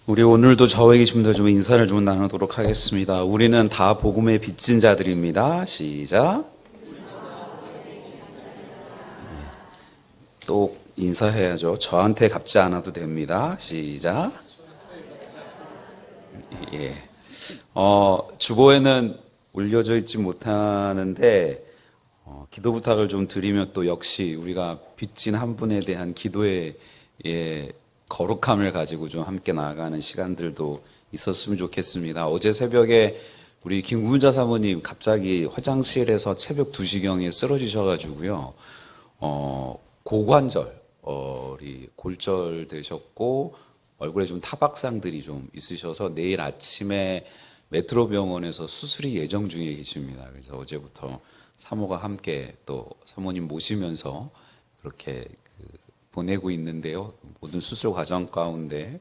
우리 오늘도 저에게 계신 좀 인사를 좀 나누도록 하겠습니다. 우리는 다 복음의 빚진 자들입니다. 시작. 또 인사해야죠. 저한테 갚지 않아도 됩니다. 시작. 예. 주보에는 올려져 있지 못하는데 기도 부탁을 좀 드리면 또 역시 우리가 빚진 한 분에 대한 기도의 거룩함을 가지고 좀 함께 나아가는 시간들도 있었으면 좋겠습니다. 어제 새벽에 우리 김구자 사모님 갑자기 화장실에서 새벽 2시경에 쓰러지셔가지고요. 고관절이 골절 되셨고 얼굴에 좀 타박상들이 좀 있으셔서 내일 아침에 메트로 병원에서 수술이 예정 중에 계십니다. 그래서 어제부터 사모가 함께 또 사모님 모시면서 그렇게 보내고 있는데요. 모든 수술 과정 가운데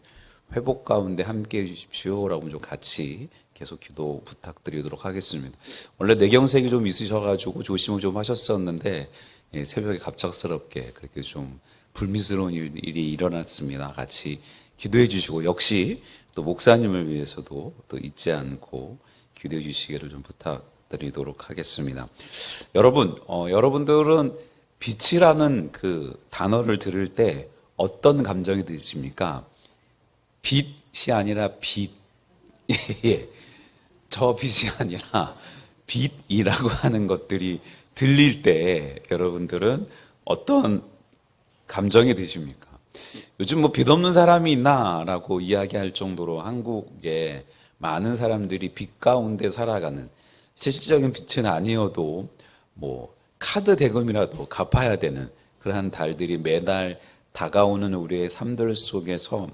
회복 가운데 함께 해주십시오라고 좀 같이 계속 기도 부탁드리도록 하겠습니다. 원래 뇌경색이 좀 있으셔가지고 조심을 좀 하셨었는데 새벽에 갑작스럽게 그렇게 좀 불미스러운 일이 일어났습니다. 같이 기도해 주시고 역시 또 목사님을 위해서도 또 잊지 않고 기도해 주시기를 좀 부탁드리도록 하겠습니다. 여러분, 여러분들은 빛이라는 그 단어를 들을 때 어떤 감정이 드십니까? 빛이 아니라 빛. 예. 저 빛이 아니라 빛이라고 하는 것들이 들릴 때 여러분들은 어떤 감정이 드십니까? 요즘 뭐 빛 없는 사람이 있나라고 이야기할 정도로 한국에 많은 사람들이 빛 가운데 살아가는, 실질적인 빛은 아니어도 뭐 카드 대금이라도 갚아야 되는 그러한 달들이 매달 다가오는 우리의 삶들 속에서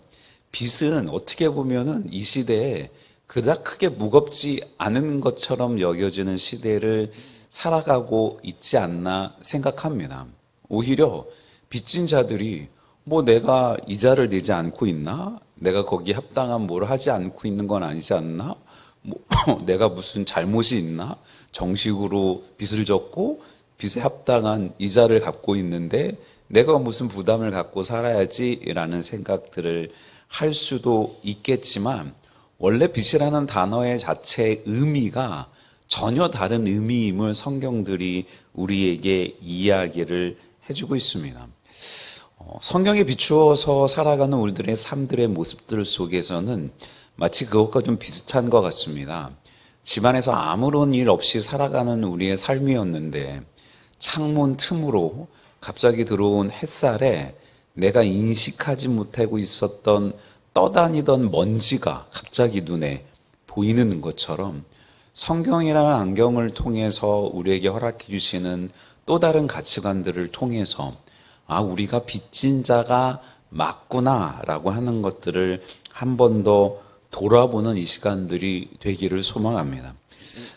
빛은 어떻게 보면은 이 시대에 그닥 크게 무겁지 않은 것처럼 여겨지는 시대를 살아가고 있지 않나 생각합니다. 오히려 빚진 자들이 뭐 내가 이자를 내지 않고 있나? 내가 거기에 합당한 뭘 하지 않고 있는 건 아니지 않나? 뭐 내가 무슨 잘못이 있나? 정식으로 빚을 졌고 빚에 합당한 이자를 갚고 있는데 내가 무슨 부담을 갖고 살아야지라는 생각들을 할 수도 있겠지만, 원래 빚이라는 단어의 자체의 의미가 전혀 다른 의미임을 성경들이 우리에게 이야기를 해주고 있습니다. 성경에 비추어서 살아가는 우리들의 삶들의 모습들 속에서는 마치 그것과 좀 비슷한 것 같습니다. 집안에서 아무런 일 없이 살아가는 우리의 삶이었는데 창문 틈으로 갑자기 들어온 햇살에 내가 인식하지 못하고 있었던 떠다니던 먼지가 갑자기 눈에 보이는 것처럼 성경이라는 안경을 통해서 우리에게 허락해 주시는 또 다른 가치관들을 통해서 우리가 빚진 자가 맞구나라고 하는 것들을 한 번 더 돌아보는 이 시간들이 되기를 소망합니다.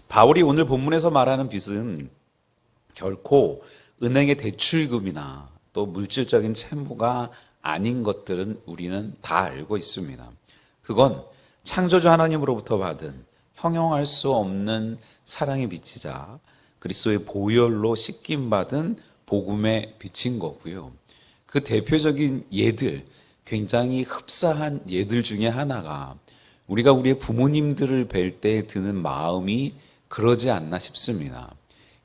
바울이 오늘 본문에서 말하는 빚은 결코 은행의 대출금이나 또 물질적인 채무가 아닌 것들은 우리는 다 알고 있습니다. 그건 창조주 하나님으로부터 받은 형용할 수 없는 사랑의 빚이자 그리스도의 보혈로 씻김받은 복음의 빚인 거고요. 그 대표적인 예들, 굉장히 흡사한 예들 중에 하나가 우리가 우리의 부모님들을 뵐 때 드는 마음이 그러지 않나 싶습니다.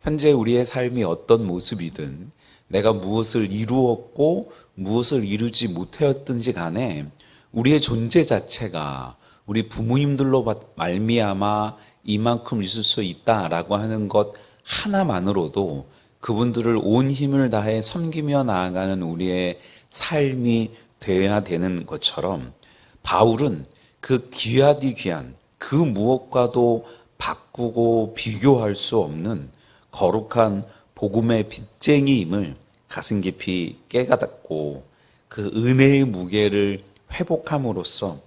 현재 우리의 삶이 어떤 모습이든 내가 무엇을 이루었고 무엇을 이루지 못하였든지 간에 우리의 존재 자체가 우리 부모님들로 말미암아 이만큼 있을 수 있다라고 하는 것 하나만으로도 그분들을 온 힘을 다해 섬기며 나아가는 우리의 삶이 되어야 되는 것처럼, 바울은 그 귀하디 귀한 그 무엇과도 바꾸고 비교할 수 없는 거룩한 복음의 빚쟁이임을 가슴 깊이 깨닫고 그 은혜의 무게를 회복함으로써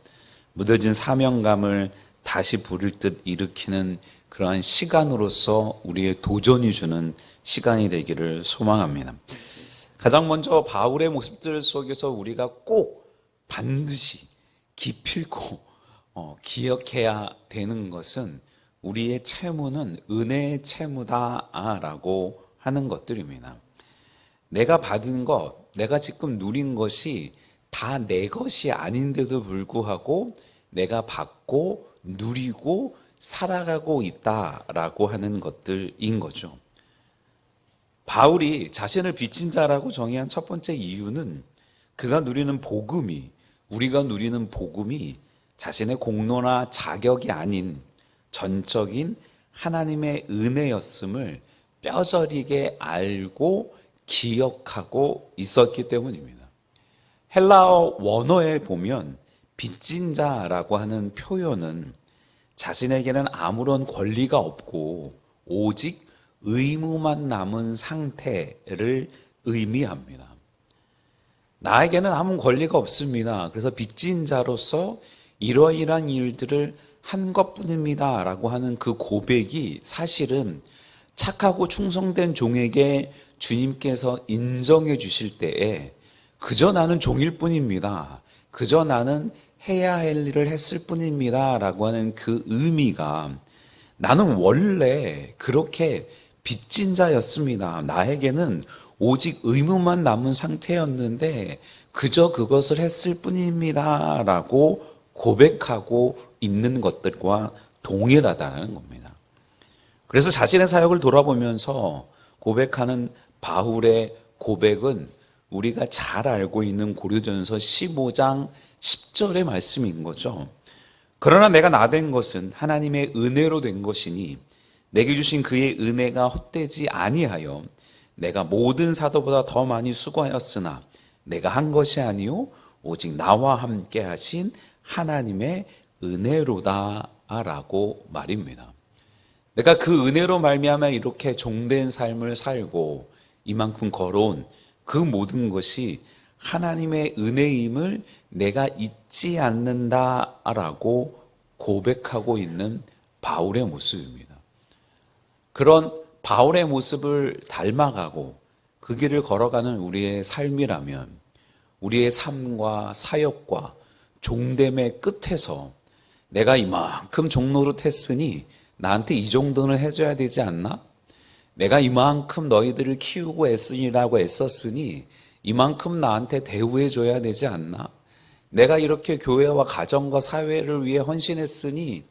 무뎌진 사명감을 다시 부를 듯 일으키는 그러한 시간으로서 우리의 도전이 주는 시간이 되기를 소망합니다. 가장 먼저 바울의 모습들 속에서 우리가 꼭 반드시 기필코 기억해야 되는 것은 우리의 채무는 은혜의 채무다라고 하는 것들입니다. 내가 받은 것, 내가 지금 누린 것이 다 내 것이 아닌데도 불구하고 내가 받고 누리고 살아가고 있다라고 하는 것들인 거죠. 바울이 자신을 빚진 자라고 정의한 첫 번째 이유는 그가 누리는 복음이, 우리가 누리는 복음이 자신의 공로나 자격이 아닌 전적인 하나님의 은혜였음을 뼈저리게 알고 기억하고 있었기 때문입니다. 헬라어 원어에 보면 빚진 자라고 하는 표현은 자신에게는 아무런 권리가 없고 오직 의무만 남은 상태를 의미합니다. 나에게는 아무 권리가 없습니다. 그래서 빚진 자로서 이러이러한 일들을 한 것뿐입니다 라고 하는 그 고백이 사실은 착하고 충성된 종에게 주님께서 인정해 주실 때에 그저 나는 종일 뿐입니다. 그저 나는 해야 할 일을 했을 뿐입니다 라고 하는 그 의미가 나는 원래 그렇게 빚진 자였습니다. 나에게는 오직 의무만 남은 상태였는데 그저 그것을 했을 뿐입니다 라고 고백하고 있는 것들과 동일하다는 겁니다. 그래서 자신의 사역을 돌아보면서 고백하는 바울의 고백은 우리가 잘 알고 있는 고린도전서 15장 10절의 말씀인 거죠. 그러나 내가 나된 것은 하나님의 은혜로 된 것이니 내게 주신 그의 은혜가 헛되지 아니하여 내가 모든 사도보다 더 많이 수고하였으나 내가 한 것이 아니요 오직 나와 함께 하신 하나님의 은혜로다라고 말입니다. 내가 그 은혜로 말미암아 이렇게 종된 삶을 살고 이만큼 걸어온 그 모든 것이 하나님의 은혜임을 내가 잊지 않는다라고 고백하고 있는 바울의 모습입니다. 그런 바울의 모습을 닮아가고 그 길을 걸어가는 우리의 삶이라면 우리의 삶과 사역과 종됨의 끝에서 내가 이만큼 종노릇 했으니 나한테 이 정도는 해줘야 되지 않나? 내가 이만큼 너희들을 키우고 애쓰니라고 애썼으니 이만큼 나한테 대우해줘야 되지 않나? 내가 이렇게 교회와 가정과 사회를 위해 헌신했으니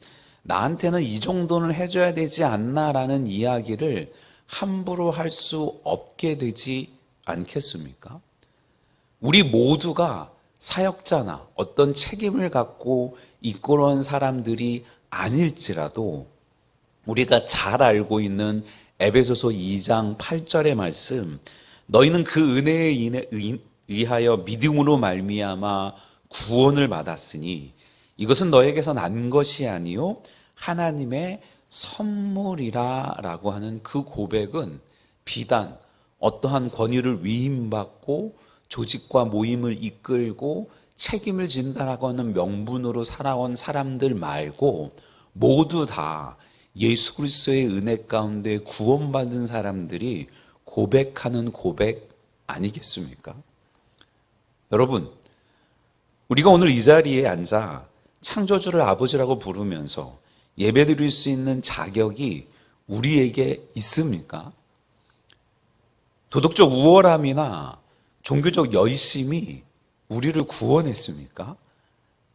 나한테는 이 정도는 해줘야 되지 않나라는 이야기를 함부로 할 수 없게 되지 않겠습니까? 우리 모두가 사역자나 어떤 책임을 갖고 이끌어온 사람들이 아닐지라도 우리가 잘 알고 있는 에베소서 2장 8절의 말씀, 너희는 그 은혜에 의하여 믿음으로 말미암아 구원을 받았으니 이것은 너에게서 난 것이 아니요 하나님의 선물이라라고 하는 그 고백은 비단 어떠한 권위를 위임받고 조직과 모임을 이끌고 책임을 진다라고 하는 명분으로 살아온 사람들 말고 모두 다 예수 그리스도의 은혜 가운데 구원받은 사람들이 고백하는 고백 아니겠습니까? 여러분, 우리가 오늘 이 자리에 앉아 창조주를 아버지라고 부르면서 예배드릴 수 있는 자격이 우리에게 있습니까? 도덕적 우월함이나 종교적 열심이 우리를 구원했습니까?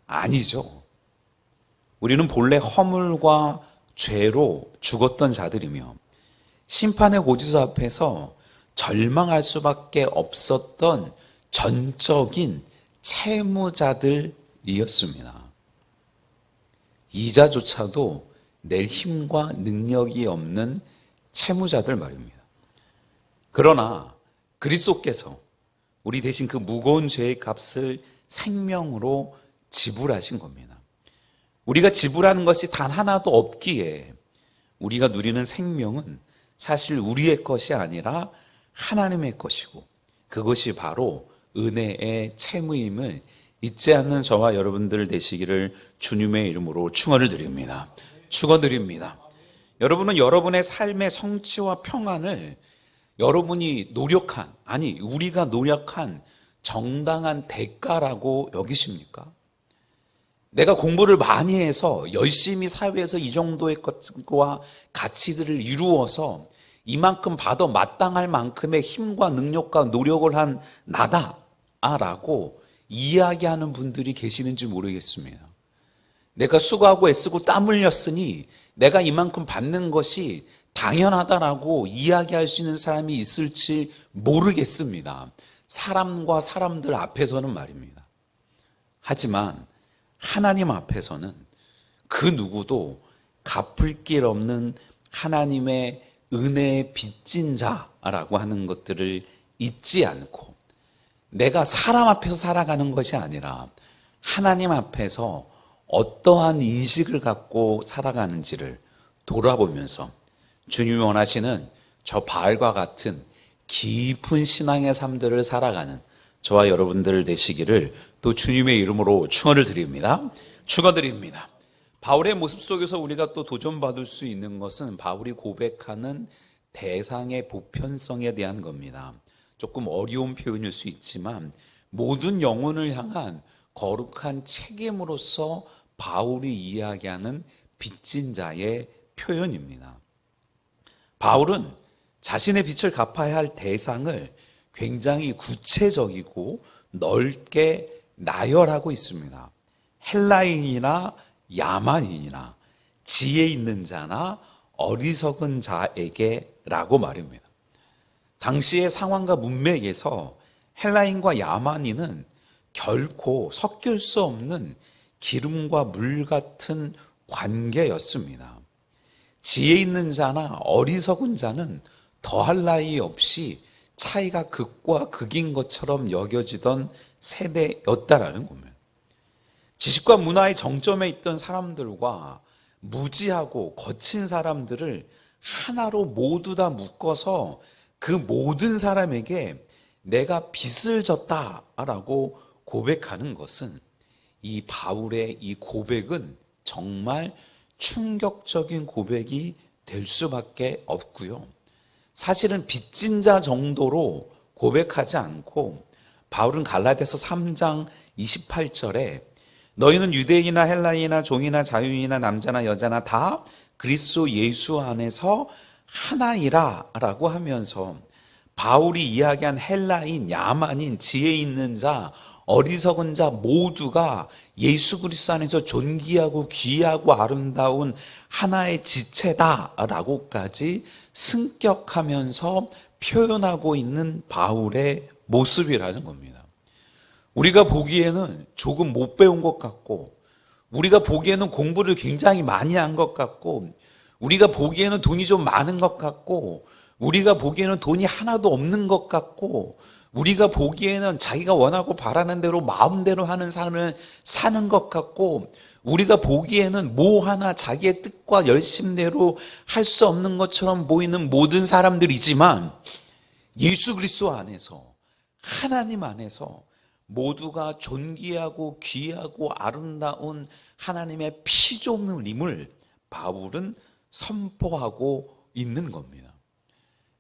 아니죠. 우리는 본래 허물과 죄로 죽었던 자들이며 심판의 고지서 앞에서 절망할 수밖에 없었던 전적인 채무자들이었습니다. 이자조차도 낼 힘과 능력이 없는 채무자들 말입니다. 그러나 그리스도께서 우리 대신 그 무거운 죄의 값을 생명으로 지불하신 겁니다. 우리가 지불하는 것이 단 하나도 없기에 우리가 누리는 생명은 사실 우리의 것이 아니라 하나님의 것이고 그것이 바로 은혜의 채무임을 잊지 않는 저와 여러분들 되시기를 주님의 이름으로 축원을 드립니다. 축원드립니다. 여러분은 여러분의 삶의 성취와 평안을 여러분이 노력한, 아니 우리가 노력한 정당한 대가라고 여기십니까? 내가 공부를 많이 해서 열심히 사회에서 이 정도의 것과 가치들을 이루어서 이만큼 받아 마땅할 만큼의 힘과 능력과 노력을 한 나다 라고 이야기하는 분들이 계시는지 모르겠습니다. 내가 수고하고 애쓰고 땀 흘렸으니 내가 이만큼 받는 것이 당연하다라고 이야기할 수 있는 사람이 있을지 모르겠습니다. 사람과 사람들 앞에서는 말입니다. 하지만 하나님 앞에서는 그 누구도 갚을 길 없는 하나님의 은혜의 빚진 자라고 하는 것들을 잊지 않고 내가 사람 앞에서 살아가는 것이 아니라 하나님 앞에서 어떠한 인식을 갖고 살아가는지를 돌아보면서 주님이 원하시는 저 바알과 같은 깊은 신앙의 삶들을 살아가는 저와 여러분들 되시기를 또 주님의 이름으로 축원을 드립니다. 축원드립니다. 바울의 모습 속에서 우리가 또 도전받을 수 있는 것은 바울이 고백하는 대상의 보편성에 대한 겁니다. 조금 어려운 표현일 수 있지만 모든 영혼을 향한 거룩한 책임으로서 바울이 이야기하는 빚진 자의 표현입니다. 바울은 자신의 빚을 갚아야 할 대상을 굉장히 구체적이고 넓게 나열하고 있습니다. 헬라인이나 야만인이나 지혜 있는 자나 어리석은 자에게라고 말입니다. 당시의 상황과 문맥에서 헬라인과 야만인은 결코 섞일 수 없는 기름과 물 같은 관계였습니다. 지혜 있는 자나 어리석은 자는 더할 나위 없이 차이가 극과 극인 것처럼 여겨지던 세대였다라는 겁니다. 지식과 문화의 정점에 있던 사람들과 무지하고 거친 사람들을 하나로 모두 다 묶어서 그 모든 사람에게 내가 빚을 졌다라고 고백하는 것은 이 바울의 이 고백은 정말 충격적인 고백이 될 수밖에 없고요. 사실은 빚진 자 정도로 고백하지 않고 바울은 갈라디아서 3장 28절에 너희는 유대인이나 헬라인이나 종이나 자유인이나 남자나 여자나 다 그리스도 예수 안에서 하나이라 라고 하면서 바울이 이야기한 헬라인, 야만인, 지혜 있는 자, 어리석은 자 모두가 예수 그리스도 안에서 존귀하고 귀하고 아름다운 하나의 지체다라고까지 승격하면서 표현하고 있는 바울의 모습이라는 겁니다. 우리가 보기에는 조금 못 배운 것 같고, 우리가 보기에는 공부를 굉장히 많이 한 것 같고, 우리가 보기에는 돈이 좀 많은 것 같고, 우리가 보기에는 돈이 하나도 없는 것 같고, 우리가 보기에는 자기가 원하고 바라는 대로 마음대로 하는 삶을 사는 것 같고, 우리가 보기에는 뭐 하나 자기의 뜻과 열심대로 할 수 없는 것처럼 보이는 모든 사람들이지만 예수 그리스도 안에서, 하나님 안에서 모두가 존귀하고 귀하고 아름다운 하나님의 피조물임을 바울은 선포하고 있는 겁니다.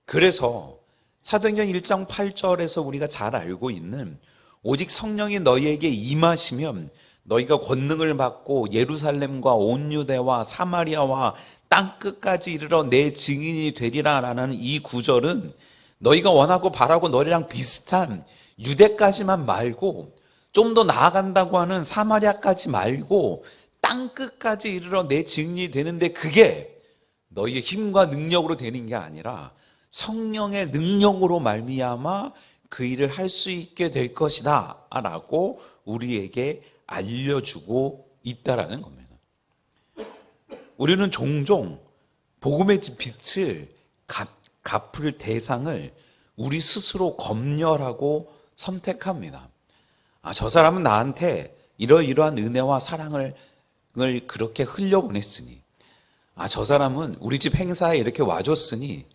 그래서 사도행전 1장 8절에서 우리가 잘 알고 있는 오직 성령이 너희에게 임하시면 너희가 권능을 받고 예루살렘과 온 유대와 사마리아와 땅끝까지 이르러 내 증인이 되리라라는 이 구절은 너희가 원하고 바라고 너희랑 비슷한 유대까지만 말고 좀 더 나아간다고 하는 사마리아까지 말고 땅끝까지 이르러 내 증인이 되는데 그게 너희의 힘과 능력으로 되는 게 아니라 성령의 능력으로 말미암아 그 일을 할 수 있게 될 것이다 라고 우리에게 알려주고 있다라는 겁니다. 우리는 종종 복음의 빛을 갚을 대상을 우리 스스로 검열하고 선택합니다. 저 사람은 나한테 이러이러한 은혜와 사랑을 그렇게 흘려보냈으니, 저 사람은 우리 집 행사에 이렇게 와줬으니,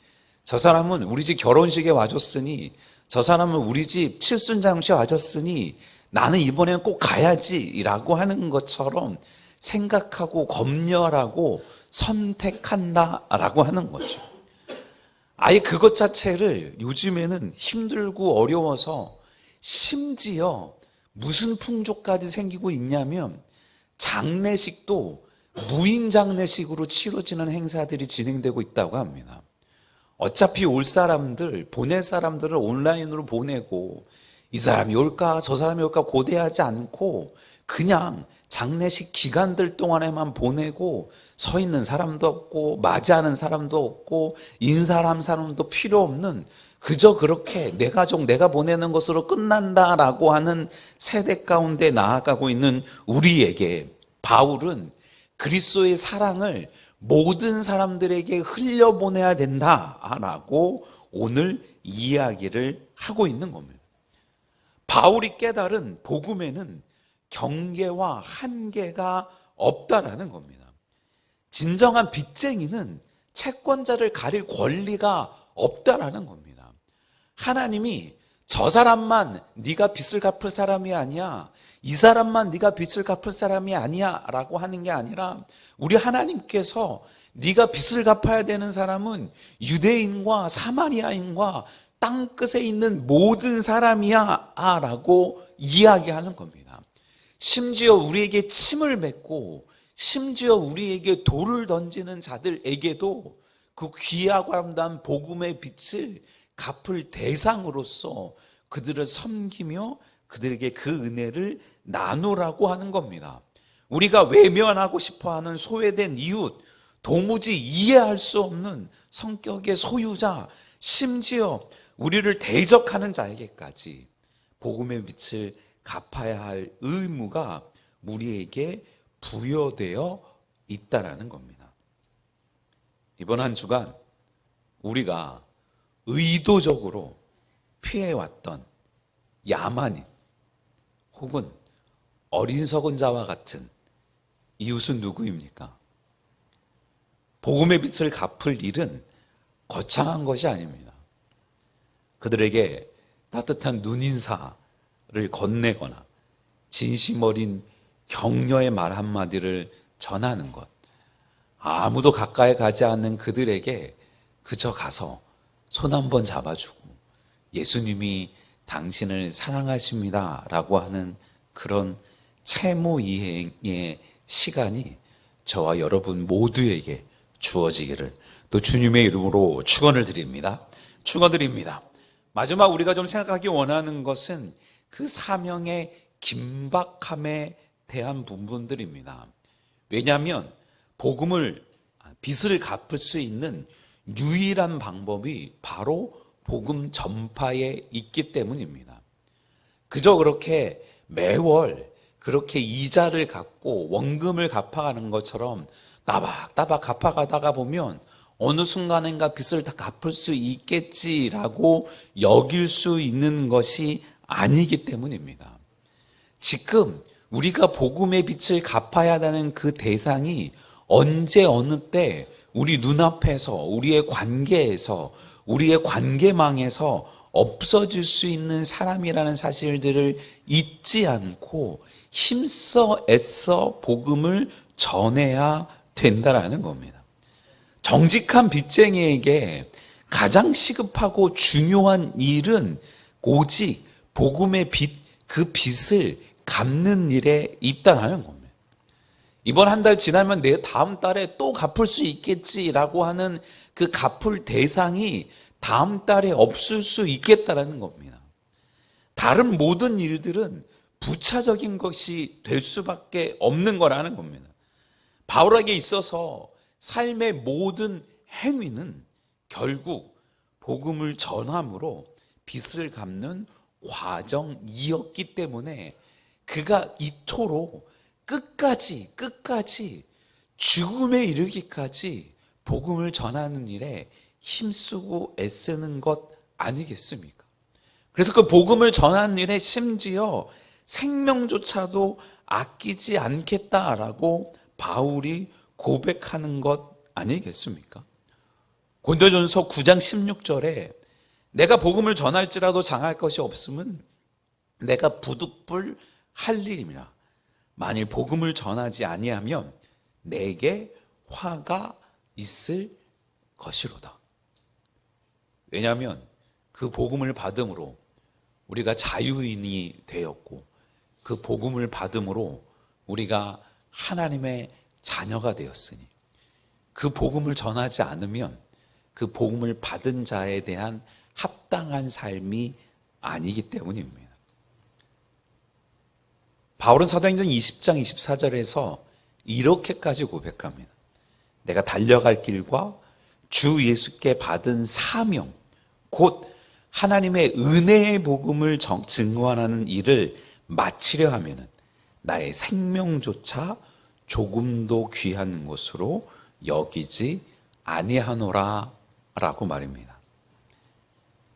저 사람은 우리 집 결혼식에 와줬으니, 저 사람은 우리 집 칠순장식에 와줬으니 나는 이번에는 꼭 가야지 라고 하는 것처럼 생각하고 검열하고 선택한다라고 하는 거죠. 아예 그것 자체를 요즘에는 힘들고 어려워서 심지어 무슨 풍조까지 생기고 있냐면 장례식도 무인 장례식으로 치러지는 행사들이 진행되고 있다고 합니다. 어차피 올 사람들, 보낼 사람들을 온라인으로 보내고 이 사람이 올까 저 사람이 올까 고대하지 않고 그냥 장례식 기간들 동안에만 보내고 서 있는 사람도 없고 맞이하는 사람도 없고 인사할 사람도 필요 없는, 그저 그렇게 내 가족 내가 보내는 것으로 끝난다라고 하는 세대 가운데 나아가고 있는 우리에게 바울은 그리스도의 사랑을 모든 사람들에게 흘려보내야 된다라고 오늘 이야기를 하고 있는 겁니다. 바울이 깨달은 복음에는 경계와 한계가 없다라는 겁니다. 진정한 빚쟁이는 채권자를 가릴 권리가 없다라는 겁니다. 하나님이 저 사람만 네가 빚을 갚을 사람이 아니야, 이 사람만 네가 빚을 갚을 사람이 아니야 라고 하는 게 아니라, 우리 하나님께서 네가 빚을 갚아야 되는 사람은 유대인과 사마리아인과 땅끝에 있는 모든 사람이야 라고 이야기하는 겁니다. 심지어 우리에게 침을 맺고 심지어 우리에게 돌을 던지는 자들에게도 그 귀하고 아름다운 복음의 빛을 갚을 대상으로서 그들을 섬기며 그들에게 그 은혜를 나누라고 하는 겁니다. 우리가 외면하고 싶어하는 소외된 이웃, 도무지 이해할 수 없는 성격의 소유자, 심지어 우리를 대적하는 자에게까지 복음의 빛을 갚아야 할 의무가 우리에게 부여되어 있다라는 겁니다. 이번 한 주간 우리가 의도적으로 피해왔던 야만인 혹은 어리석은 자와 같은 이웃은 누구입니까? 복음의 빛을 갚을 일은 거창한 것이 아닙니다. 그들에게 따뜻한 눈인사를 건네거나 진심 어린 격려의 말 한마디를 전하는 것, 아무도 가까이 가지 않는 그들에게 그저 가서 손 한번 잡아주고 예수님이 당신을 사랑하십니다 라고 하는 그런 채무 이행의 시간이 저와 여러분 모두에게 주어지기를 또 주님의 이름으로 축원을 드립니다. 축원드립니다. 마지막 우리가 좀 생각하기 원하는 것은 그 사명의 긴박함에 대한 부분들입니다. 왜냐하면 빚을 갚을 수 있는 유일한 방법이 바로 복음 전파에 있기 때문입니다. 그저 그렇게 매월 그렇게 이자를 갚고 원금을 갚아가는 것처럼 따박따박 갚아가다가 보면 어느 순간인가 빚을 다 갚을 수 있겠지라고 여길 수 있는 것이 아니기 때문입니다. 지금 우리가 복음의 빛을 갚아야 하는 그 대상이 언제 어느 때 우리 눈앞에서 우리의 관계에서 우리의 관계망에서 없어질 수 있는 사람이라는 사실들을 잊지 않고 힘써 애써 복음을 전해야 된다라는 겁니다. 정직한 빚쟁이에게 가장 시급하고 중요한 일은 오직 복음의 빚, 그 빚을 갚는 일에 있다는 겁니다. 이번 한 달 지나면 내 다음 달에 또 갚을 수 있겠지라고 하는 그 갚을 대상이 다음 달에 없을 수 있겠다는 겁니다. 다른 모든 일들은 부차적인 것이 될 수밖에 없는 거라는 겁니다. 바울에게 있어서 삶의 모든 행위는 결국 복음을 전함으로 빚을 갚는 과정이었기 때문에 그가 이토록 끝까지 죽음에 이르기까지 복음을 전하는 일에 힘쓰고 애쓰는 것 아니겠습니까? 그래서 그 복음을 전하는 일에 심지어 생명조차도 아끼지 않겠다라고 바울이 고백하는 것 아니겠습니까? 고린도전서 9장 16절에 내가 복음을 전할지라도 장할 것이 없음은 내가 부득불 할 일임이라. 만일 복음을 전하지 아니하면 내게 화가 있을 것이로다. 왜냐하면 그 복음을 받음으로 우리가 자유인이 되었고 그 복음을 받음으로 우리가 하나님의 자녀가 되었으니 그 복음을 전하지 않으면 그 복음을 받은 자에 대한 합당한 삶이 아니기 때문입니다. 바울은 사도행전 20장 24절에서 이렇게까지 고백합니다. 내가 달려갈 길과 주 예수께 받은 사명, 곧 하나님의 은혜의 복음을 증거하는 일을 마치려 하면은 나의 생명조차 조금도 귀한 것으로 여기지 아니하노라 라고 말입니다.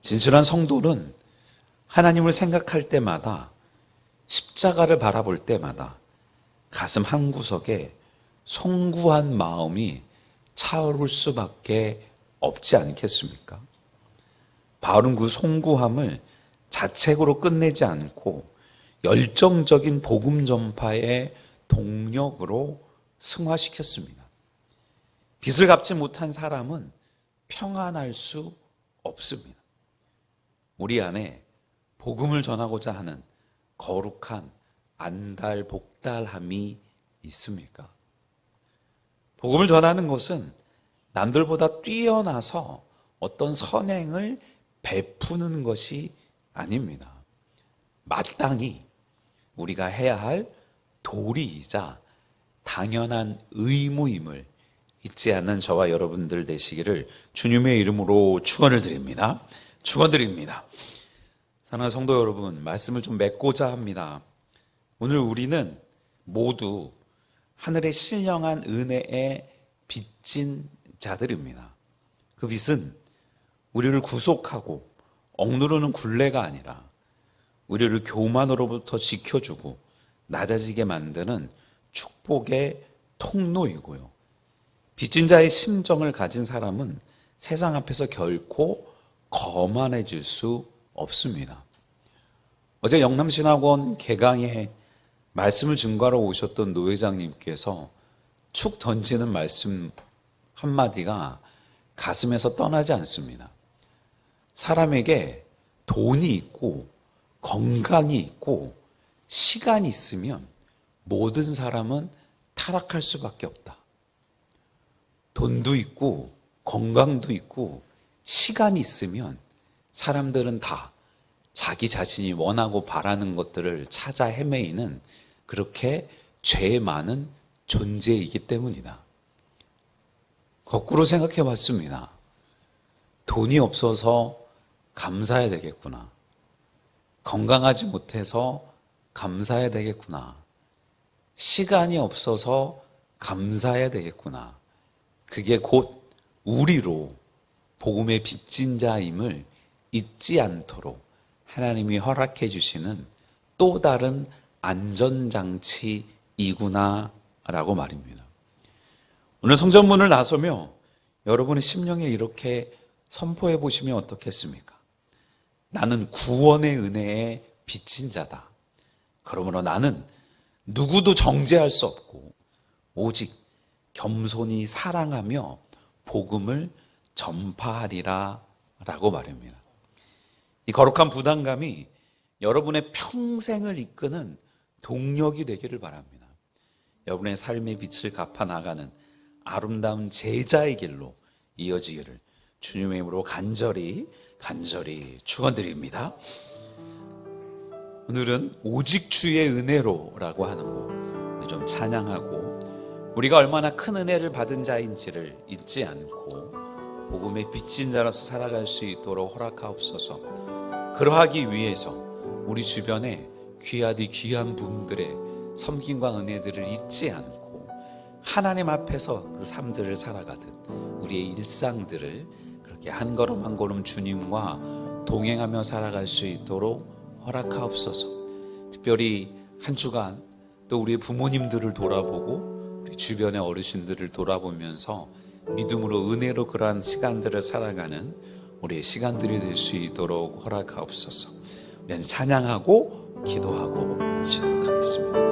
진실한 성도는 하나님을 생각할 때마다, 십자가를 바라볼 때마다 가슴 한구석에 송구한 마음이 차오를 수밖에 없지 않겠습니까? 바울은 그 송구함을 자책으로 끝내지 않고 열정적인 복음 전파의 동력으로 승화시켰습니다. 빚을 갚지 못한 사람은 평안할 수 없습니다. 우리 안에 복음을 전하고자 하는 거룩한 안달복달함이 있습니까? 복음을 전하는 것은 남들보다 뛰어나서 어떤 선행을 베푸는 것이 아닙니다. 마땅히 우리가 해야 할 도리이자 당연한 의무임을 잊지 않는 저와 여러분들 되시기를 주님의 이름으로 축원드립니다. 축원드립니다. 사랑하는 성도 여러분, 말씀을 좀 맺고자 합니다. 오늘 우리는 모두 하늘의 신령한 은혜에 빚진 자들입니다. 그 빚은 우리를 구속하고 억누르는 굴레가 아니라 우리를 교만으로부터 지켜주고 낮아지게 만드는 축복의 통로이고요. 빚진 자의 심정을 가진 사람은 세상 앞에서 결코 거만해질 수 없습니다. 어제 영남신학원 개강에 말씀을 증거하러 오셨던 노 회장님께서 축 던지는 말씀 한마디가 가슴에서 떠나지 않습니다. 사람에게 돈이 있고 건강이 있고 시간이 있으면 모든 사람은 타락할 수밖에 없다. 돈도 있고 건강도 있고 시간이 있으면 사람들은 다 자기 자신이 원하고 바라는 것들을 찾아 헤매이는 그렇게 죄 많은 존재이기 때문이다. 거꾸로 생각해 봤습니다. 돈이 없어서 감사해야 되겠구나. 건강하지 못해서 감사해야 되겠구나. 시간이 없어서 감사해야 되겠구나. 그게 곧 우리로 복음의 빚진 자임을 잊지 않도록 하나님이 허락해 주시는 또 다른 안전장치이구나 라고 말입니다. 오늘 성전문을 나서며 여러분의 심령에 이렇게 선포해 보시면 어떻겠습니까? 나는 구원의 은혜에 빚진 자다. 그러므로 나는 누구도 정죄할 수 없고 오직 겸손히 사랑하며 복음을 전파하리라 라고 말입니다. 이 거룩한 부담감이 여러분의 평생을 이끄는 동력이 되기를 바랍니다. 여러분의 삶의 빛을 갚아나가는 아름다운 제자의 길로 이어지기를 주님의 이름으로 간절히 축원드립니다. 오늘은 오직 주의 은혜로라고 하는 곡 좀 찬양하고 우리가 얼마나 큰 은혜를 받은 자인지를 잊지 않고 복음의 빚진 자로서 살아갈 수 있도록 허락하옵소서. 그러하기 위해서 우리 주변에 귀하디 귀한 분들의 섬김과 은혜들을 잊지 않고 하나님 앞에서 그 삶들을 살아가듯 우리의 일상들을 그렇게 한 걸음 한 걸음 주님과 동행하며 살아갈 수 있도록 허락하옵소서. 특별히 한 주간 또 우리의 부모님들을 돌아보고 우리 주변의 어르신들을 돌아보면서 믿음으로 은혜로 그러한 시간들을 살아가는 우리의 시간들이 될 수 있도록 허락하옵소서. 우리는 찬양하고 기도하고 마치도록 하겠습니다.